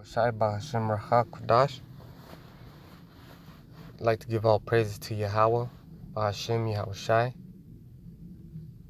Shai Bahashim Racha Kudash. I'd like to give all praises to Yahweh, Bahashim Yahushai,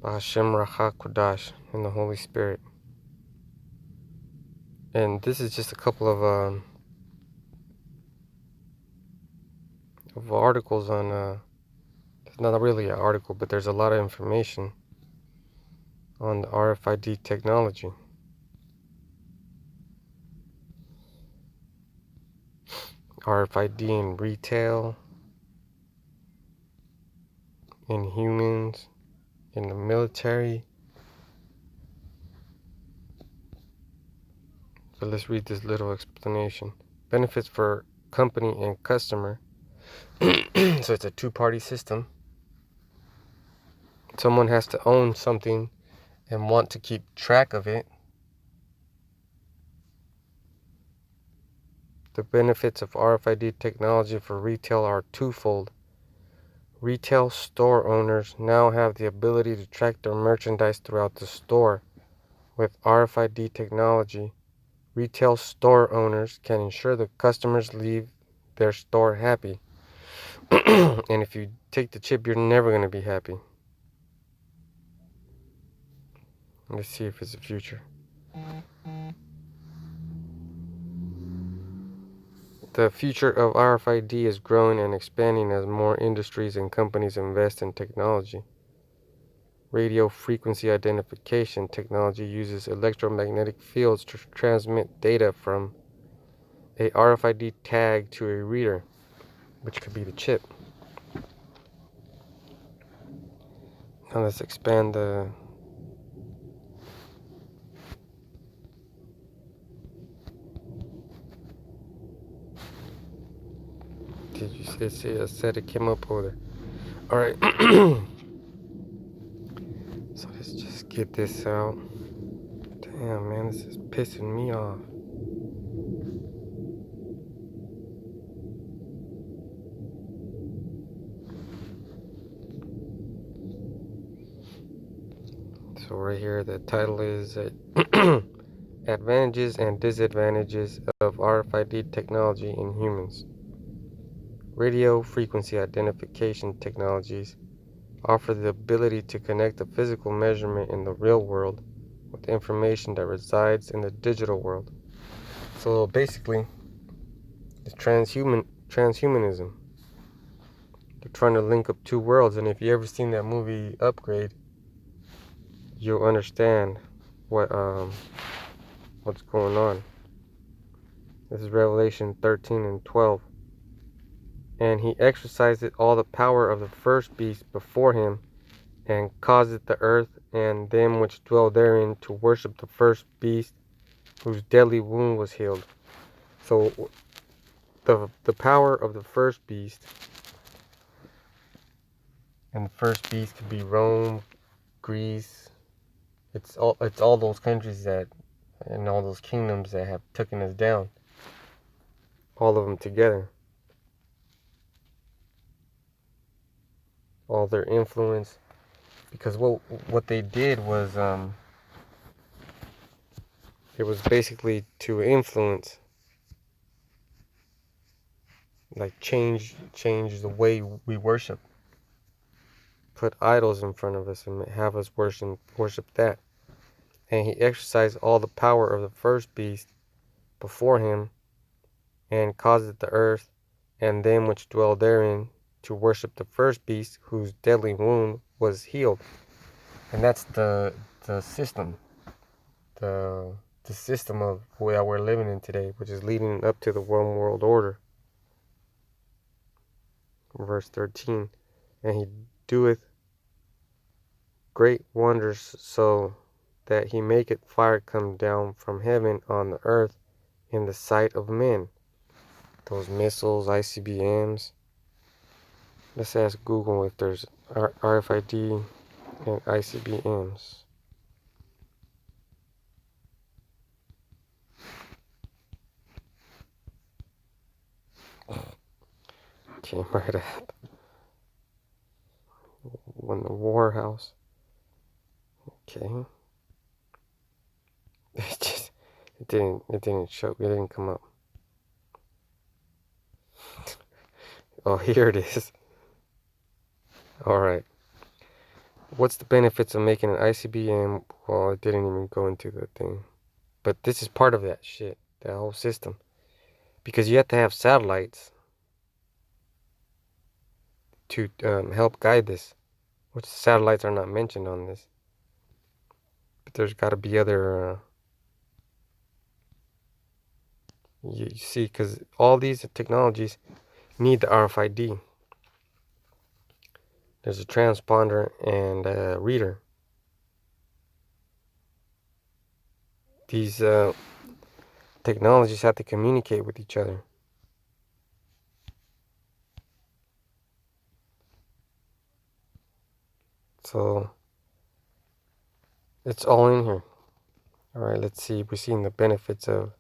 Bahashim Racha Kudash, and the Holy Spirit. And this is just a couple of articles on, it's not really an article, but there's a lot of information on the RFID technology. RFID in retail, in humans, in the military. So let's read this little explanation. Benefits for company and customer. So it's a two-party system. Someone has to own something and want to keep track of it. The benefits of RFID technology for retail are twofold. Retail store owners now have the ability to track their merchandise throughout the store. With RFID technology, retail store owners can ensure the customers leave their store happy. And if you take the chip, you're never going to be happy. Let's see if it's the future. The future of RFID is growing and expanding as more industries and companies invest in technology. Radio frequency identification technology uses electromagnetic fields to transmit data from a RFID tag to a reader, which could be the chip. Now let's expand the Did you see I said it came up over there? Alright. So let's just get this out. Damn, man, this is pissing me off. So right here, the title is Advantages and Disadvantages of RFID Technology in Humans. Radio frequency identification technologies offer the ability to connect a physical measurement in the real world with information that resides in the digital world. So basically, it's transhumanism. They're trying to link up two worlds, and if you ever seen that movie Upgrade, you'll understand what's going on. This is Revelation 13 and 12. And he exercised all the power of the first beast before him, and caused the earth and them which dwell therein to worship the first beast, whose deadly wound was healed. So the power of the first beast, and the first beast could be Rome, Greece. It's all those countries that, and all those kingdoms that have taken us down. All of them together. All their influence. Because what they did was it was basically to influence, like change the way we worship. Put idols in front of us and have us worship that. And he exercised all the power of the first beast before him, and caused the earth and them which dwell therein to worship the first beast, whose deadly wound was healed. And that's the system, the system of that we're living in today, which is leading up to the one world order. Verse 13, and he doeth great wonders, so that he maketh fire come down from heaven on the earth in the sight of men. Those missiles, ICBMs. Let's ask Google if there's RFID and ICBMs. Came right up. When the Warhouse. Okay. It didn't show. It didn't come up. Oh, here it is. All right. What's the benefits of making an ICBM? Well, it didn't even go into the thing. But this is part of that shit, that whole system. Because you have to have satellites to help guide this. Which satellites are not mentioned on this. But there's got to be other... you see, because all these technologies need the RFID. There's a transponder and a reader. These technologies have to communicate with each other. So it's all in here. All right, let's see. We're seeing the benefits of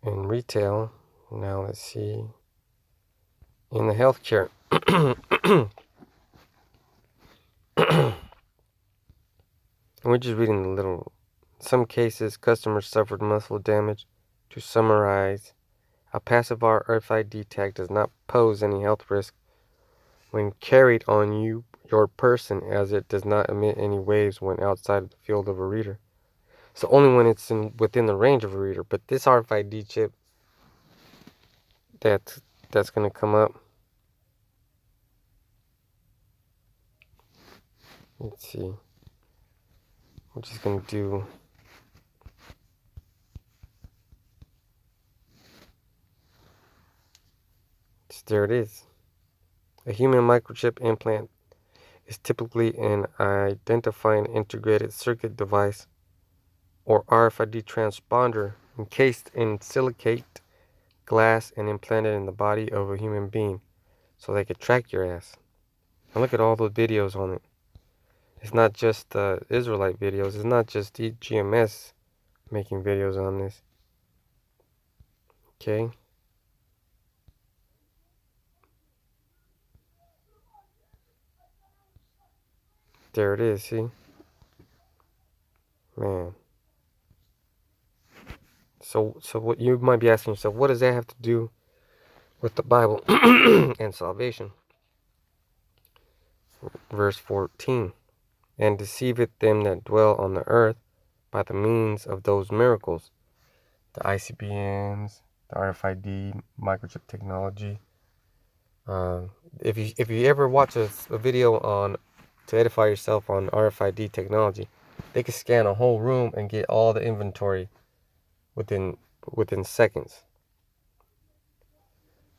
in retail. Now let's see in the healthcare. We're just reading the little. In some cases, customers suffered muscle damage. To summarize, a passive RFID tag does not pose any health risk when carried on your person, as it does not emit any waves when outside of the field of a reader. So only when it's within the range of a reader. But this RFID chip that's going to come up. Let's see. We're just going to do... there it is. A human microchip implant is typically an identifying integrated circuit device or RFID transponder encased in silicate glass and implanted in the body of a human being so they could track your ass. And look at all the videos on it. It's not just Israelite videos. It's not just GMS making videos on this. Okay. There it is, see? Man. So what you might be asking yourself, what does that have to do with the Bible and salvation? Verse 14. And deceiveth them that dwell on the earth by the means of those miracles. The ICBMs, the RFID, microchip technology. If you ever watch a video on to edify yourself on RFID technology, they can scan a whole room and get all the inventory within seconds.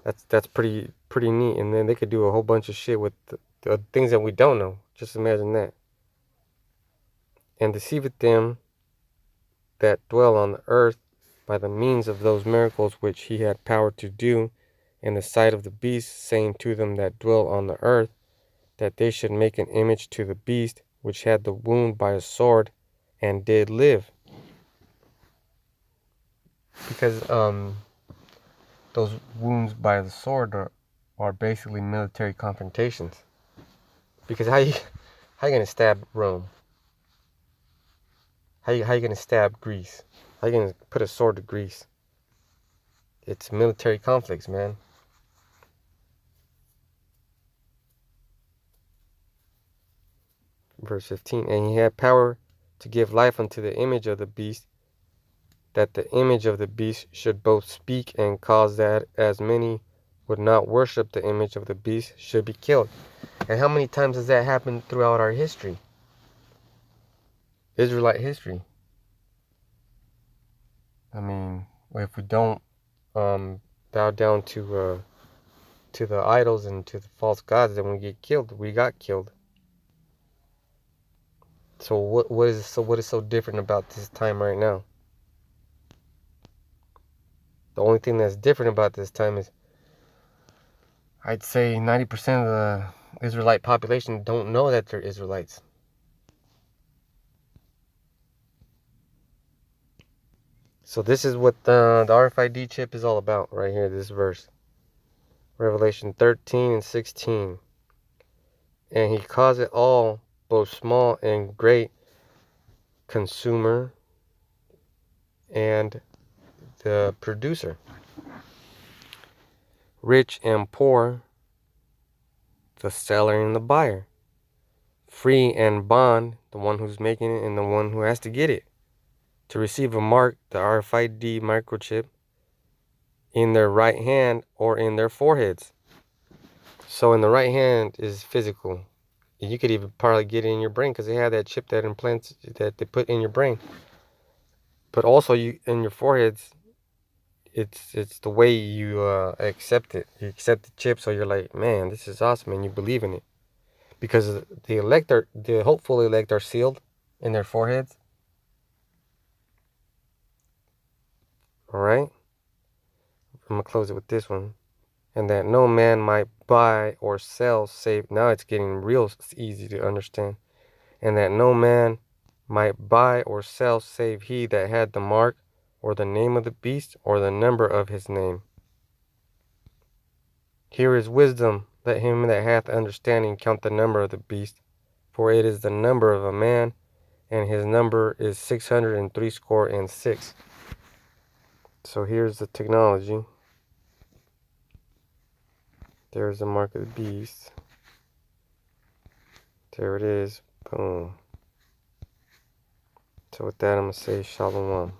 That's pretty neat. And then they could do a whole bunch of shit with the things that we don't know. Just imagine that. And deceiveth them that dwell on the earth by the means of those miracles which he had power to do in the sight of the beast, saying to them that dwell on the earth, that they should make an image to the beast which had the wound by a sword and did live. Because those wounds by the sword are basically military confrontations. Because how you gonna stab Rome? How you gonna stab Greece? How you gonna put a sword to Greece? It's military conflicts, man. Verse 15. And he had power to give life unto the image of the beast, that the image of the beast should both speak and cause that as many would not worship the image of the beast should be killed. And how many times has that happened throughout our history? Israelite history. I mean, if we don't bow down to the idols and to the false gods, then we get killed. We got killed. So what is so different about this time right now? The only thing that's different about this time is, I'd say 90% of the Israelite population don't know that they're Israelites. So this is what the RFID chip is all about right here, this verse. Revelation 13 and 16. And he caused it all, both small and great, consumer and the producer. Rich and poor, the seller and the buyer. Free and bond, the one who's making it and the one who has to get it. To receive a mark, the RFID microchip, in their right hand or in their foreheads. So in the right hand is physical. You could even probably get it in your brain because they have that chip that implants that they put in your brain. But also you in your foreheads, it's the way you accept it. You accept the chip, so you're like, man, this is awesome, and you believe in it because the hopeful elect are sealed in their foreheads. All right, I'm gonna close it with this one. And that no man might buy or sell save. Now it's getting real easy to understand. And that no man might buy or sell save he that had the mark, or the name of the beast, or the number of his name. Here is wisdom. Let him that hath understanding count the number of the beast, for it is the number of a man, and his number is 666. So here's the technology. There's the mark of the beast. There it is. Boom. So with that, I'm going to say shalom.